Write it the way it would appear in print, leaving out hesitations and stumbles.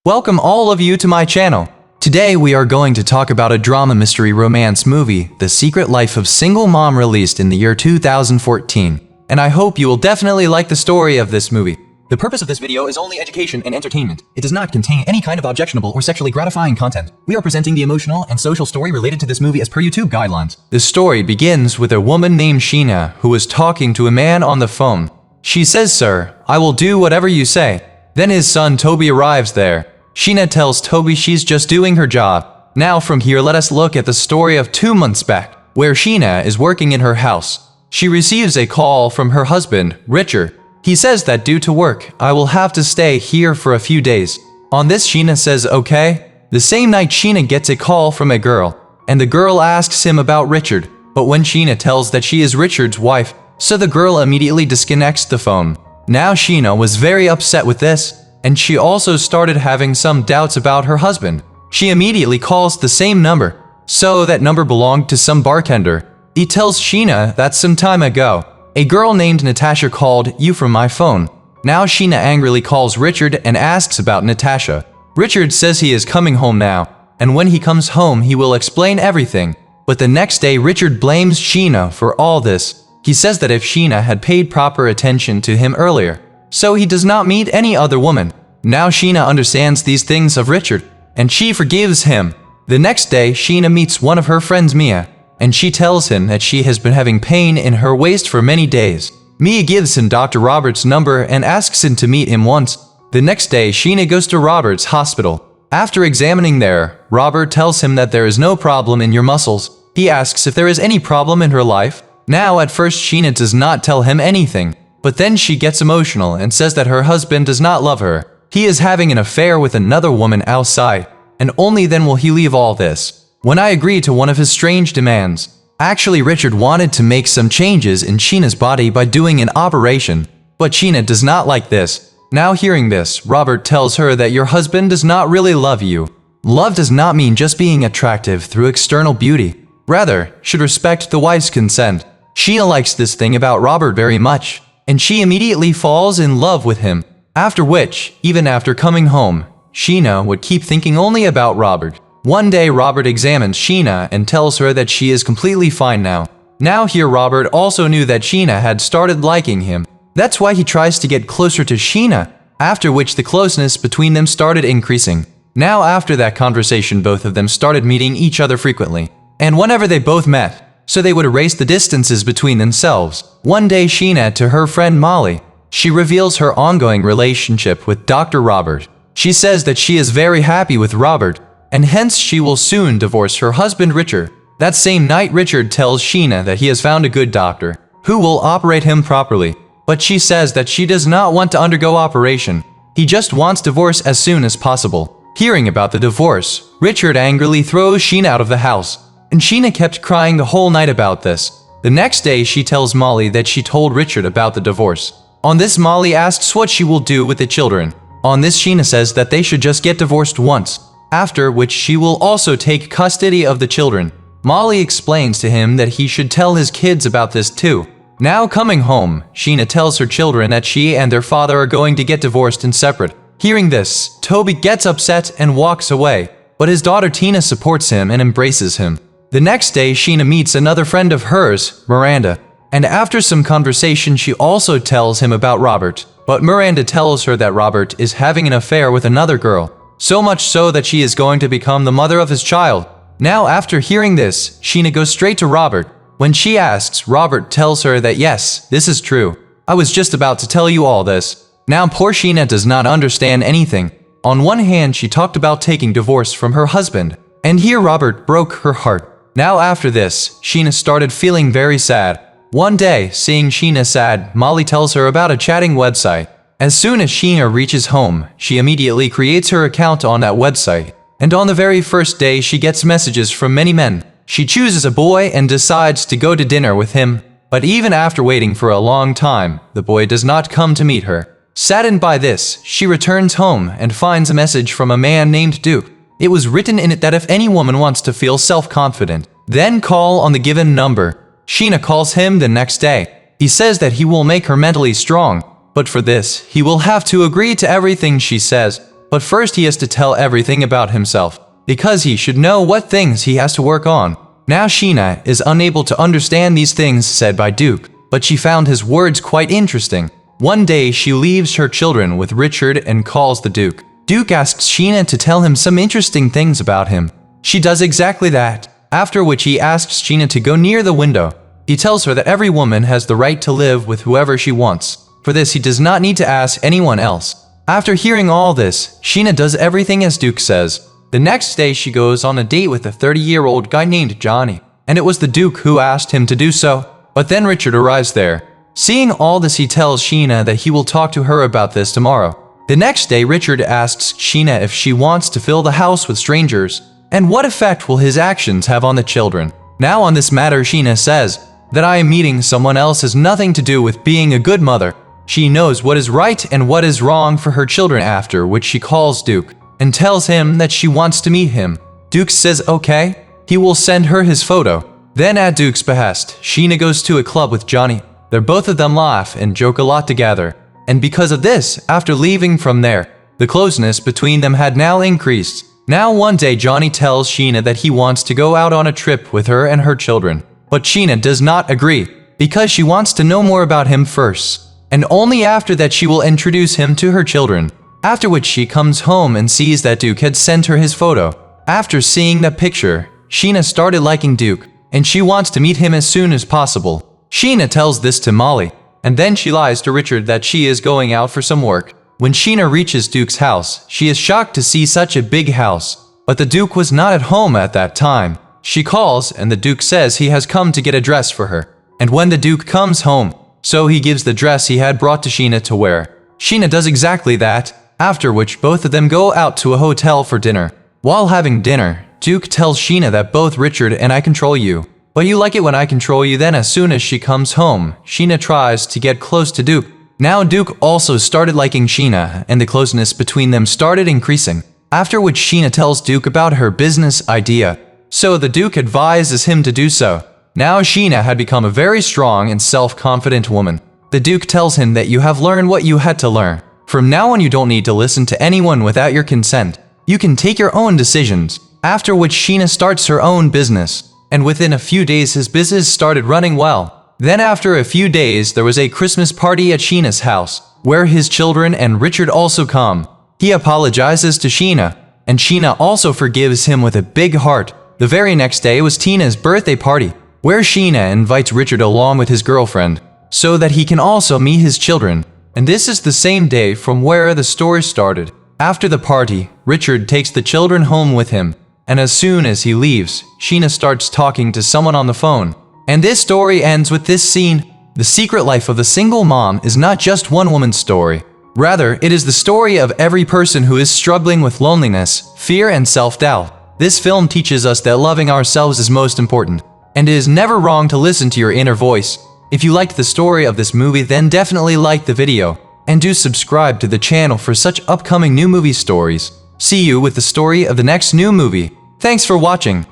Welcome all of you to my channel. Today we are going to talk about a drama mystery romance movie, The Secret Life of Single Mom, released in the year 2014. And I hope you will definitely like the story of this movie. The purpose of this video is only education and entertainment. It does not contain any kind of objectionable or sexually gratifying content. We are presenting the emotional and social story related to this movie as per YouTube guidelines. The story begins with a woman named Sheena who is talking to a man on the phone. She says, "Sir, I will do whatever you say." Then his son Toby arrives there. Sheena tells Toby she's just doing her job. Now from here let us look at the story of 2 months back, where Sheena is working in her house. She receives a call from her husband, Richard. He says that due to work, I will have to stay here for a few days. On this Sheena says okay. The same night Sheena gets a call from a girl, and the girl asks him about Richard. But when Sheena tells that she is Richard's wife, so the girl immediately disconnects the phone. Now Sheena was very upset with this, and she also started having some doubts about her husband. She immediately calls the same number, so that number belonged to some bartender. He tells Sheena that some time ago, a girl named Natasha called you from my phone. Now Sheena angrily calls Richard and asks about Natasha. Richard says he is coming home now, and when he comes home he will explain everything. But the next day Richard blames Sheena for all this. He says that if Sheena had paid proper attention to him earlier, so he does not meet any other woman. Now Sheena understands these things of Richard, and she forgives him. The next day, Sheena meets one of her friends, Mia, and she tells him that she has been having pain in her waist for many days. Mia gives him Dr. Robert's number and asks him to meet him once. The next day, Sheena goes to Robert's hospital. After examining there, Robert tells him that there is no problem in your muscles. He asks if there is any problem in her life. Now at first Sheena does not tell him anything. But then she gets emotional and says that her husband does not love her. He is having an affair with another woman outside, and only then will he leave all this. When I agree to one of his strange demands. Actually, Richard wanted to make some changes in Sheena's body by doing an operation, but Sheena does not like this. Now hearing this, Robert tells her that your husband does not really love you. Love does not mean just being attractive through external beauty. Rather, should respect the wife's consent. Sheena likes this thing about Robert very much, and she immediately falls in love with him. After which, even after coming home, Sheena would keep thinking only about Robert. One day Robert examines Sheena and tells her that she is completely fine now. Now here Robert also knew that Sheena had started liking him. That's why he tries to get closer to Sheena, after which the closeness between them started increasing. Now after that conversation both of them started meeting each other frequently. And whenever they both met, so they would erase the distances between themselves. One day Sheena to her friend Molly, she reveals her ongoing relationship with Dr. Robert. She says that she is very happy with Robert, and hence she will soon divorce her husband Richard. That same night Richard tells Sheena that he has found a good doctor, who will operate him properly. But she says that she does not want to undergo operation. He just wants divorce as soon as possible. Hearing about the divorce, Richard angrily throws Sheena out of the house. And Sheena kept crying the whole night about this. The next day she tells Molly that she told Richard about the divorce. On this Molly asks what she will do with the children. On this Sheena says that they should just get divorced once, after which she will also take custody of the children. Molly explains to him that he should tell his kids about this too. Now coming home, Sheena tells her children that she and their father are going to get divorced and separate. Hearing this, Toby gets upset and walks away, but his daughter Tina supports him and embraces him. The next day, Sheena meets another friend of hers, Miranda, and after some conversation she also tells him about Robert. But Miranda tells her that Robert is having an affair with another girl, so much so that she is going to become the mother of his child. Now after hearing this, Sheena goes straight to Robert. When she asks, Robert tells her that yes, this is true. I was just about to tell you all this. Now poor Sheena does not understand anything. On one hand she talked about taking divorce from her husband, and here Robert broke her heart. Now after this, Sheena started feeling very sad. One day, seeing Sheena sad, Molly tells her about a chatting website. As soon as Sheena reaches home, she immediately creates her account on that website. And on the very first day she gets messages from many men. She chooses a boy and decides to go to dinner with him. But even after waiting for a long time, the boy does not come to meet her. Saddened by this, she returns home and finds a message from a man named Duke. It was written in it that if any woman wants to feel self-confident, then call on the given number. Sheena calls him the next day. He says that he will make her mentally strong, but for this, he will have to agree to everything she says. but first he has to tell everything about himself, because he should know what things he has to work on. Now Sheena is unable to understand these things said by Duke, but she found his words quite interesting. One day she leaves her children with Richard and calls the Duke. Duke asks Sheena to tell him some interesting things about him. She does exactly that, after which he asks Sheena to go near the window. He tells her that every woman has the right to live with whoever she wants. For this he does not need to ask anyone else. After hearing all this, Sheena does everything as Duke says. The next day she goes on a date with a 30-year-old guy named Johnny, and it was the Duke who asked him to do so. But then Richard arrives there. Seeing all this, he tells Sheena that he will talk to her about this tomorrow. The next day Richard asks Sheena if she wants to fill the house with strangers, and what effect will his actions have on the children. Now on this matter Sheena says that I am meeting someone else has nothing to do with being a good mother. She knows what is right and what is wrong for her children, after which she calls Duke and tells him that she wants to meet him. Duke says okay, he will send her his photo. Then at Duke's behest, Sheena goes to a club with Johnny. Both of them laugh and joke a lot together. And because of this, after leaving from there, the closeness between them had now increased. Now one day Johnny tells Sheena that he wants to go out on a trip with her and her children. But Sheena does not agree, because she wants to know more about him first. And only after that she will introduce him to her children. After which she comes home and sees that Duke had sent her his photo. After seeing that picture, Sheena started liking Duke, and she wants to meet him as soon as possible. Sheena tells this to Molly, and then she lies to Richard that she is going out for some work. When Sheena reaches Duke's house, she is shocked to see such a big house. But the Duke was not at home at that time. She calls, and the Duke says he has come to get a dress for her. And when the Duke comes home, so he gives the dress he had brought to Sheena to wear. Sheena does exactly that, after which both of them go out to a hotel for dinner. While having dinner, Duke tells Sheena that both Richard and I control you. But you like it when I control you. Then as soon as she comes home, Sheena tries to get close to Duke. Now Duke also started liking Sheena, and the closeness between them started increasing. After which Sheena tells Duke about her business idea. So the Duke advises him to do so. Now Sheena had become a very strong and self-confident woman. The Duke tells him that you have learned what you had to learn. From now on you don't need to listen to anyone without your consent. You can take your own decisions. After which Sheena starts her own business. And within a few days his business started running well. Then after a few days there was a Christmas party at Sheena's house, where his children and Richard also come. He apologizes to Sheena, and Sheena also forgives him with a big heart. The very next day was Tina's birthday party, where Sheena invites Richard along with his girlfriend, so that he can also meet his children. And this is the same day from where the story started. After the party, Richard takes the children home with him, and as soon as he leaves, Sheena starts talking to someone on the phone. And this story ends with this scene. The Secret Life of a Single Mom is not just one woman's story. Rather, it is the story of every person who is struggling with loneliness, fear, and self-doubt. This film teaches us that loving ourselves is most important. And it is never wrong to listen to your inner voice. If you liked the story of this movie, then definitely like the video. And do subscribe to the channel for such upcoming new movie stories. See you with the story of the next new movie. Thanks for watching.